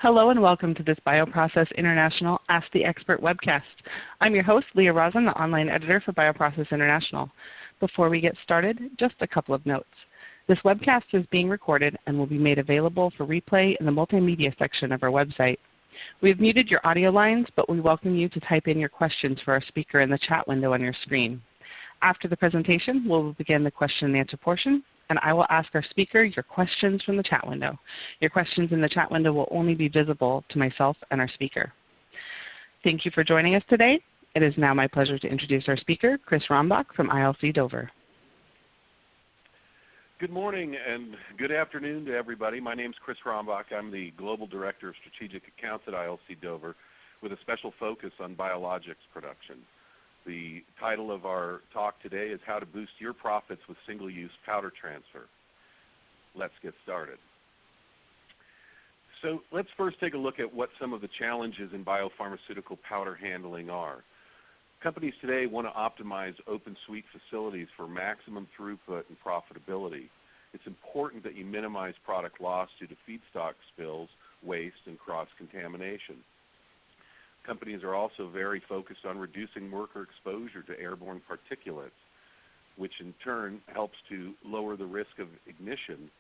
Hello and welcome to this BioProcess International Ask the Expert webcast. I'm your host, Leah Rosen, the online editor for BioProcess International. Before we get started, just a couple of notes. This webcast is being recorded and will be made available for replay in the multimedia section of our website. We have muted your audio lines, but we welcome you to type in your questions for our speaker in the chat window on your screen. After the presentation, we'll begin the question and answer portion, and I will ask our speaker your questions from the chat window. Your questions in the chat window will only be visible to myself and our speaker. Thank you for joining us today. It is now my pleasure to introduce our speaker, Chris Rombach from ILC Dover. Good morning and good afternoon to everybody. My name is Chris Rombach. I'm the Global Director of Strategic Accounts at ILC Dover with a special focus on biologics production. The title of our talk today is How to Boost Your Profits with Single-Use Powder Transfer. Let's get started. So let's first take a look at what some of the challenges in biopharmaceutical powder handling are. Companies today want to optimize open suite facilities for maximum throughput and profitability. It's important that you minimize product loss due to feedstock spills, waste, and cross-contamination. Companies are also very focused on reducing worker exposure to airborne particulates, which in turn helps to lower the risk of ignition.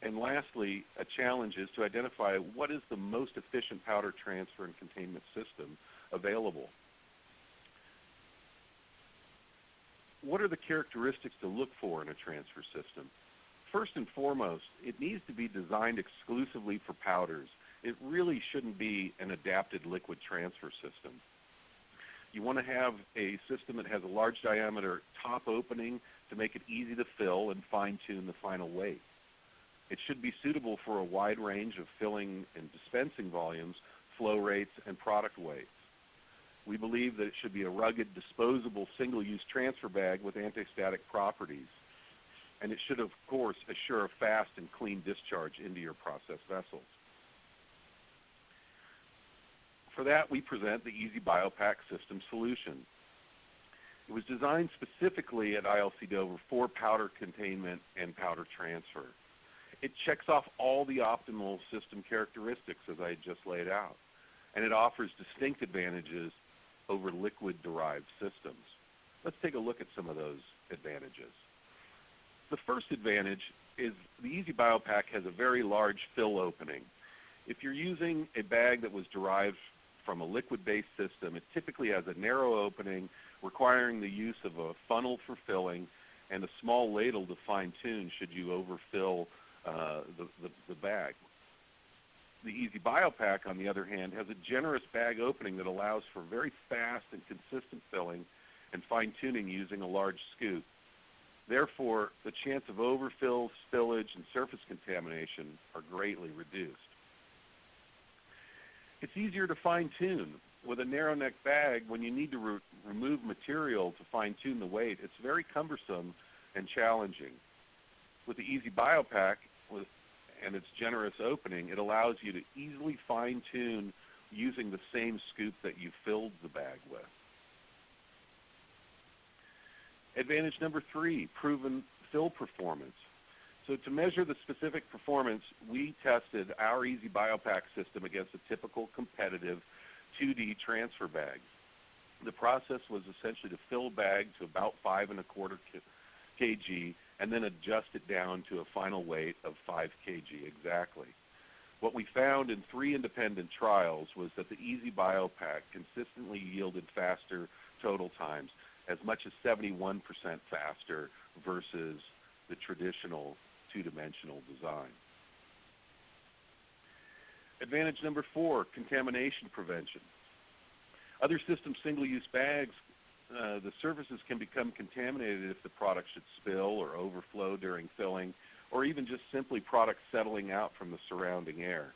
And lastly, a challenge is to identify what is the most efficient powder transfer and containment system available. What are the characteristics to look for in a transfer system? First and foremost, it needs to be designed exclusively for powders. It really shouldn't be an adapted liquid transfer system. You want to have a system that has a large diameter top opening to make it easy to fill and fine-tune the final weight. It should be suitable for a wide range of filling and dispensing volumes, flow rates, and product weights. We believe that it should be a rugged, disposable, single-use transfer bag with anti-static properties. And it should, of course, assure a fast and clean discharge into your process vessels. For that, we present the EasyBioPack system solution. It was designed specifically at ILC Dover for powder containment and powder transfer. It checks off all the optimal system characteristics as I just laid out, and it offers distinct advantages over liquid-derived systems. Let's take a look at some of those advantages. The first advantage is the EasyBioPack has a very large fill opening. If you're using a bag that was derived from a liquid-based system, it typically has a narrow opening requiring the use of a funnel for filling and a small ladle to fine-tune should you overfill the bag. The EasyBioPack, on the other hand, has a generous bag opening that allows for very fast and consistent filling and fine-tuning using a large scoop. Therefore, the chance of overfill, spillage, and surface contamination are greatly reduced. It's easier to fine-tune. With a narrow neck bag, when you need to remove material to fine-tune the weight, it's very cumbersome and challenging. With the EasyBioPack and its generous opening, it allows you to easily fine-tune using the same scoop that you filled the bag with. Advantage number 3, proven fill performance. So to measure the specific performance, we tested our EasyBioPack system against a typical competitive 2D transfer bag. The process was essentially to fill a bag to about 5¼ kg and then adjust it down to a final weight of 5 kg exactly. What we found in 3 independent trials was that the EasyBioPack consistently yielded faster total times, as much as 71% faster versus the traditional two-dimensional design. Advantage number 4, contamination prevention. Other system single-use bags, the surfaces can become contaminated if the product should spill or overflow during filling, or even just simply product settling out from the surrounding air.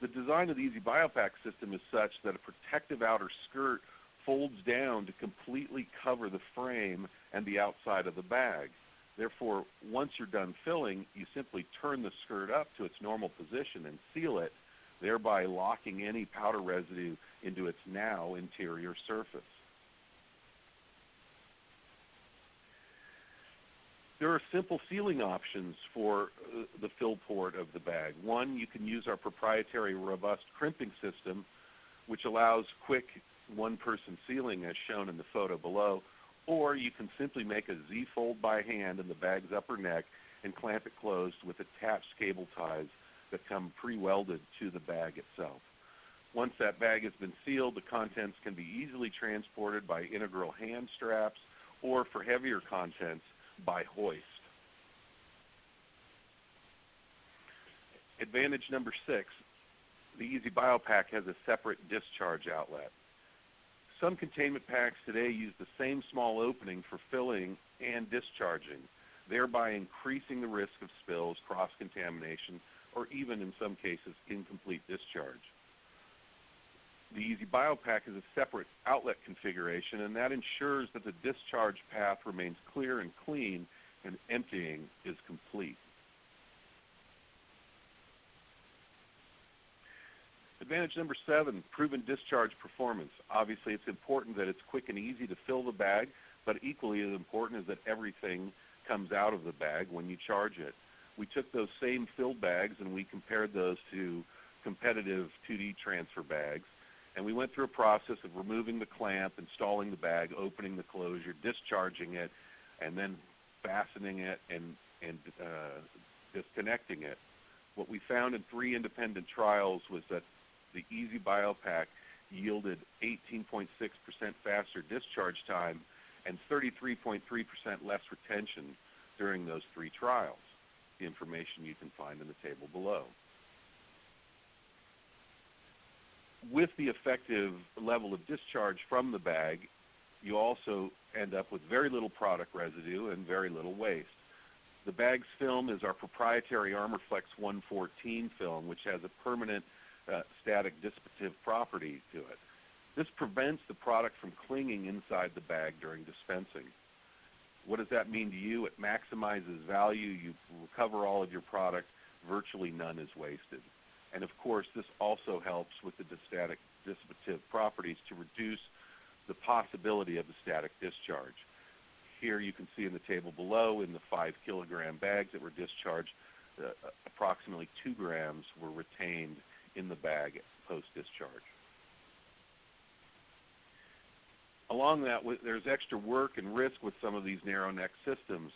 The design of the EasyBioPack system is such that a protective outer skirt folds down to completely cover the frame and the outside of the bag. Therefore, once you're done filling, you simply turn the skirt up to its normal position and seal it, thereby locking any powder residue into its now interior surface. There are simple sealing options for the fill port of the bag. One, you can use our proprietary robust crimping system, which allows quick one-person sealing as shown in the photo below, or you can simply make a Z-fold by hand in the bag's upper neck and clamp it closed with attached cable ties that come pre-welded to the bag itself. Once that bag has been sealed, the contents can be easily transported by integral hand straps or, for heavier contents, by hoist. Advantage number 6, the EasyBioPack has a separate discharge outlet. Some containment packs today use the same small opening for filling and discharging, thereby increasing the risk of spills, cross-contamination, or even in some cases incomplete discharge. The EasyBioPack is a separate outlet configuration, and that ensures that the discharge path remains clear and clean and emptying is complete. Advantage number 7, proven discharge performance. Obviously, it's important that it's quick and easy to fill the bag, but equally as important is that everything comes out of the bag when you charge it. We took those same filled bags and we compared those to competitive 2D transfer bags, and we went through a process of removing the clamp, installing the bag, opening the closure, discharging it, and then fastening it and disconnecting it. What we found in 3 independent trials was that the EasyBioPack yielded 18.6% faster discharge time and 33.3% less retention during those 3 trials. The information you can find in the table below. With the effective level of discharge from the bag, you also end up with very little product residue and very little waste. The bag's film is our proprietary ArmorFlex 114 film, which has a permanent static dissipative property to it. This prevents the product from clinging inside the bag during dispensing. What does that mean to you? It maximizes value. You recover all of your product. Virtually none is wasted. And of course, this also helps with the static dissipative properties to reduce the possibility of the static discharge. Here you can see in the table below, in the 5-kilogram bags that were discharged, approximately 2 grams were retained in the bag post-discharge. Along that, there's extra work and risk with some of these narrow neck systems.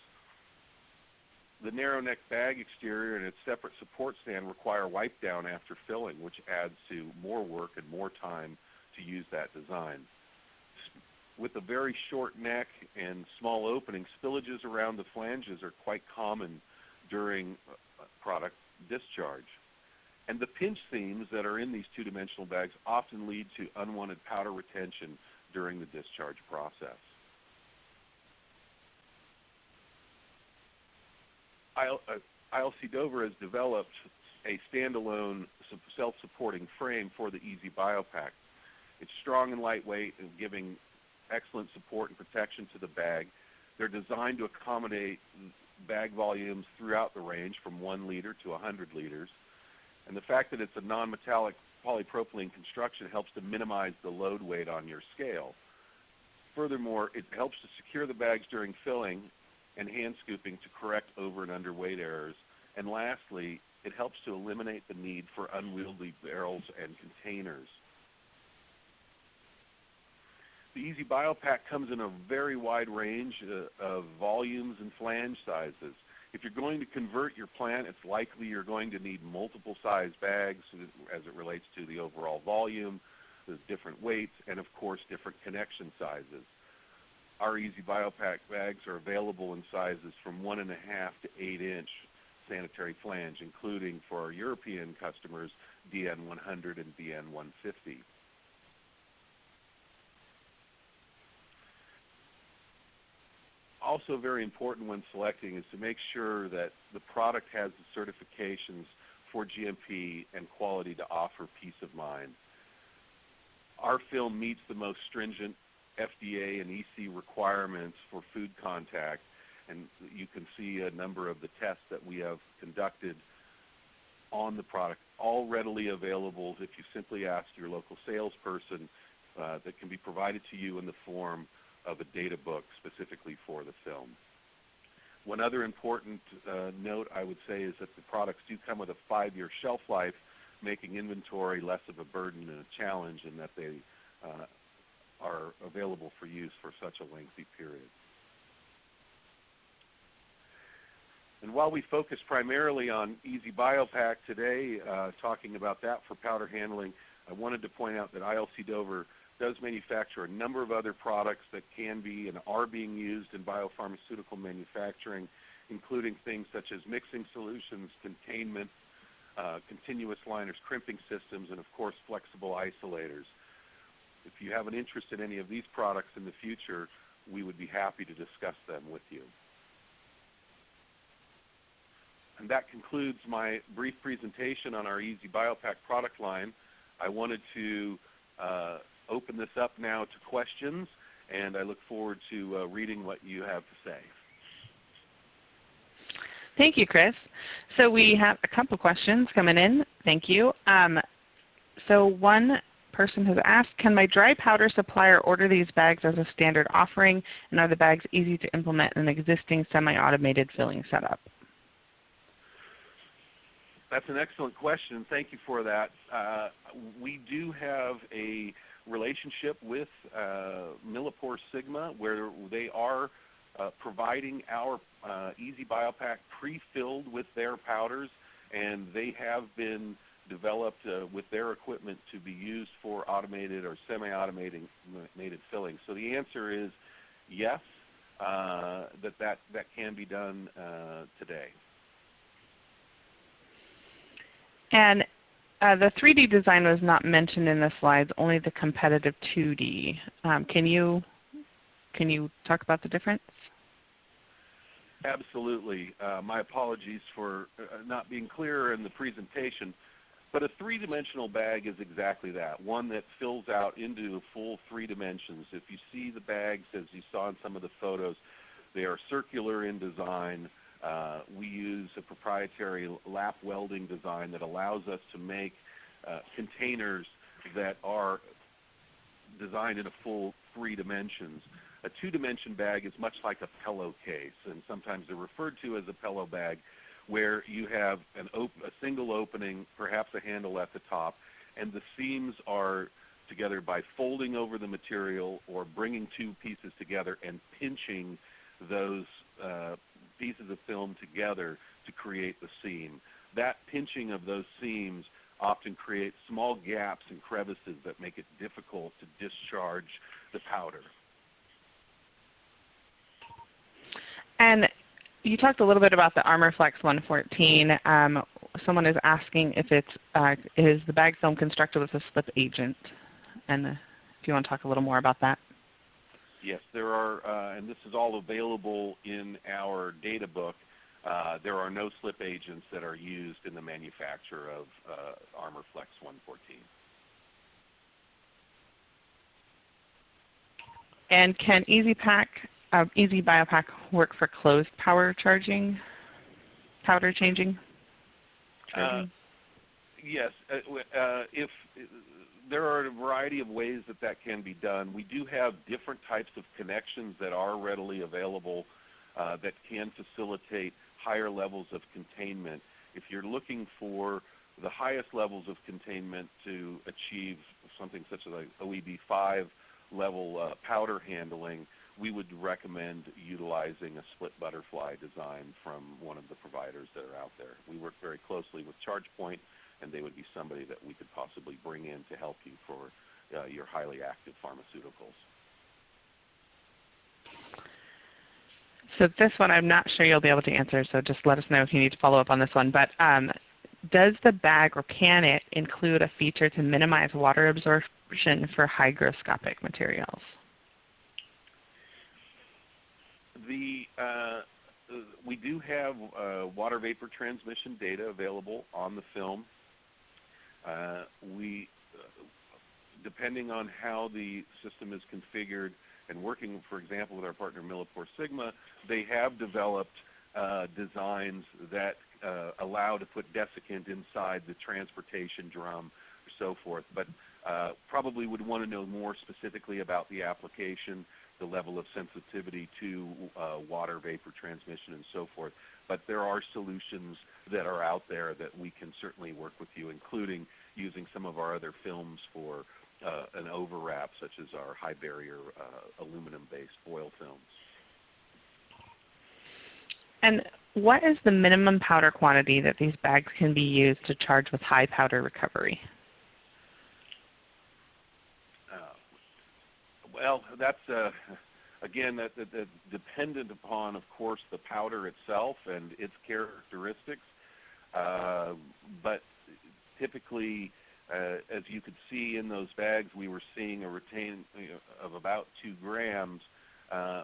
The narrow neck bag exterior and its separate support stand require wipe down after filling, which adds to more work and more time to use that design. With a very short neck and small openings, spillages around the flanges are quite common during product discharge. And the pinch seams that are in these 2-dimensional bags often lead to unwanted powder retention during the discharge process. ILC Dover has developed a standalone self-supporting frame for the EasyBioPack. It's strong and lightweight and giving excellent support and protection to the bag. They're designed to accommodate bag volumes throughout the range from 1 liter to 100 liters. And the fact that it's a non-metallic polypropylene construction helps to minimize the load weight on your scale. Furthermore, it helps to secure the bags during filling and hand scooping to correct over and underweight errors. And lastly, it helps to eliminate the need for unwieldy barrels and containers. The EasyBioPack comes in a very wide range of volumes and flange sizes. If you're going to convert your plant, it's likely you're going to need multiple size bags as it relates to the overall volume, the different weights, and of course different connection sizes. Our EasyBioPack bags are available in sizes from 1.5 to 8-inch sanitary flange, including for our European customers DN100 and DN150. Also very important when selecting is to make sure that the product has the certifications for GMP and quality to offer peace of mind. Our film meets the most stringent FDA and EC requirements for food contact, and you can see a number of the tests that we have conducted on the product, all readily available if you simply ask your local salesperson, that can be provided to you in the form of a data book specifically for the film. One other important note I would say is that the products do come with a 5-year shelf life, making inventory less of a burden and a challenge in that they are available for use for such a lengthy period. And while we focus primarily on EasyBioPack today, talking about that for powder handling, I wanted to point out that ILC Dover does manufacture a number of other products that can be and are being used in biopharmaceutical manufacturing, including things such as mixing solutions, containment, continuous liners, crimping systems, and of course flexible isolators. If you have an interest in any of these products in the future, we would be happy to discuss them with you. And that concludes my brief presentation on our EasyBioPack product line. I wanted to open this up now to questions, and I look forward to reading what you have to say. Thank you, Chris. So we have a couple questions coming in. Thank you. So one person has asked, can my dry powder supplier order these bags as a standard offering, and are the bags easy to implement in an existing semi-automated filling setup? That's an excellent question. Thank you for that. We do have a relationship with MilliporeSigma where they are providing our EasyBioPack pre-filled with their powders, and they have been developed with their equipment to be used for automated or semi-automated filling. So the answer is yes, that can be done today. And the 3D design was not mentioned in the slides, only the competitive 2D. Can you talk about the difference? Absolutely. My apologies for not being clearer in the presentation. But a 3-dimensional bag is exactly that, one that fills out into full 3 dimensions. If you see the bags, as you saw in some of the photos, they are circular in design. We use a proprietary lap welding design that allows us to make containers that are designed in a full 3 dimensions. A 2-dimension bag is much like a pillowcase, and sometimes they're referred to as a pillow bag, where you have a single opening, perhaps a handle at the top, and the seams are together by folding over the material or bringing 2 pieces together and pinching those pieces of film together to create the seam. That pinching of those seams often creates small gaps and crevices that make it difficult to discharge the powder. And you talked a little bit about the ArmorFlex 114. Someone is asking if is the bag film constructed with a slip agent, and if you want to talk a little more about that. Yes, there are, and this is all available in our data book. There are no slip agents that are used in the manufacture of ArmorFlex 114. And can EasyBioPack work for closed powder changing? Yes, if there are a variety of ways that can be done. We do have different types of connections that are readily available that can facilitate higher levels of containment. If you're looking for the highest levels of containment to achieve something such as like OEB5 level powder handling, we would recommend utilizing a split butterfly design from one of the providers that are out there. We work very closely with ChargePoint, and they would be somebody that we could possibly bring in to help you for your highly active pharmaceuticals. So this one I'm not sure you'll be able to answer, so just let us know if you need to follow up on this one. But does the bag, or can it, include a feature to minimize water absorption for hygroscopic materials? We do have water vapor transmission data available on the film. Depending on how the system is configured, and working, for example, with our partner MilliporeSigma, they have developed designs that allow to put desiccant inside the transportation drum or so forth. But probably would want to know more specifically about the application. the level of sensitivity to water vapor transmission and so forth. But there are solutions that are out there that we can certainly work with you, including using some of our other films for an overwrap, such as our high barrier aluminum-based foil films. And what is the minimum powder quantity that these bags can be used to charge with high powder recovery? Well, that's again that dependent upon, of course, the powder itself and its characteristics. But typically, as you could see in those bags, we were seeing a retain of about 2 grams.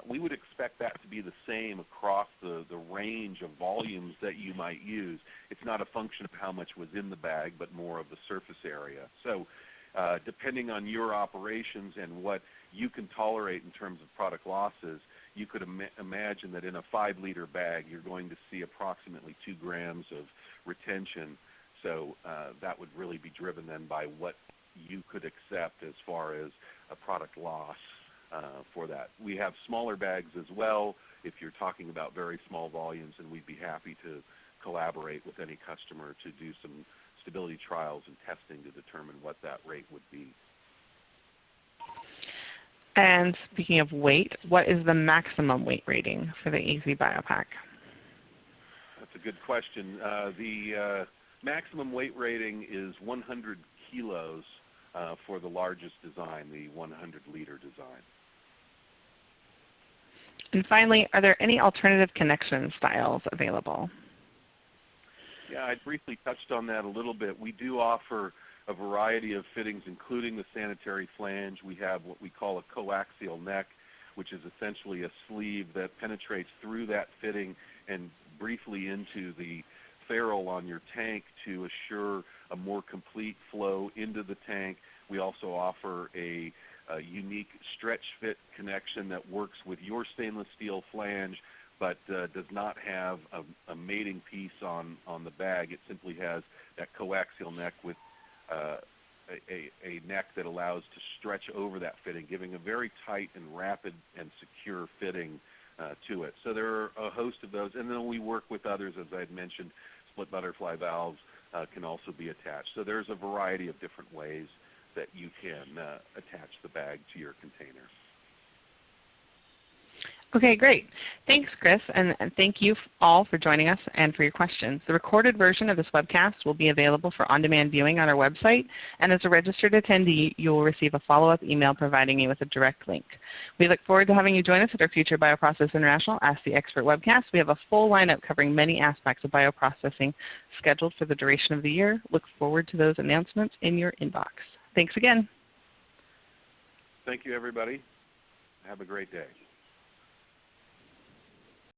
We would expect that to be the same across the range of volumes that you might use. It's not a function of how much was in the bag, but more of the surface area. So depending on your operations and what you can tolerate in terms of product losses, you could imagine that in a 5-liter bag, you're going to see approximately 2 grams of retention. So that would really be driven then by what you could accept as far as a product loss for that. We have smaller bags as well if you're talking about very small volumes, and we'd be happy to collaborate with any customer to do some stability trials and testing to determine what that rate would be. And speaking of weight, what is the maximum weight rating for the EasyBioPack? That's a good question. The maximum weight rating is 100 kilos for the largest design, the 100-liter design. And finally, are there any alternative connection styles available? Yeah, I briefly touched on that a little bit. We do offer a variety of fittings, including the sanitary flange. We have what we call a coaxial neck, which is essentially a sleeve that penetrates through that fitting and briefly into the ferrule on your tank to assure a more complete flow into the tank. We also offer a unique stretch fit connection that works with your stainless steel flange, but does not have a mating piece on the bag. It simply has that coaxial neck with a neck that allows to stretch over that fitting, giving a very tight and rapid and secure fitting to it. So there are a host of those, and then we work with others, as I had mentioned. Split butterfly valves can also be attached. So there's a variety of different ways that you can attach the bag to your container. Okay, great. Thanks, Chris, and thank you all for joining us and for your questions. The recorded version of this webcast will be available for on-demand viewing on our website, and as a registered attendee, you will receive a follow-up email providing you with a direct link. We look forward to having you join us at our future BioProcess International Ask the Expert webcast. We have a full lineup covering many aspects of bioprocessing scheduled for the duration of the year. Look forward to those announcements in your inbox. Thanks again. Thank you, everybody. Have a great day.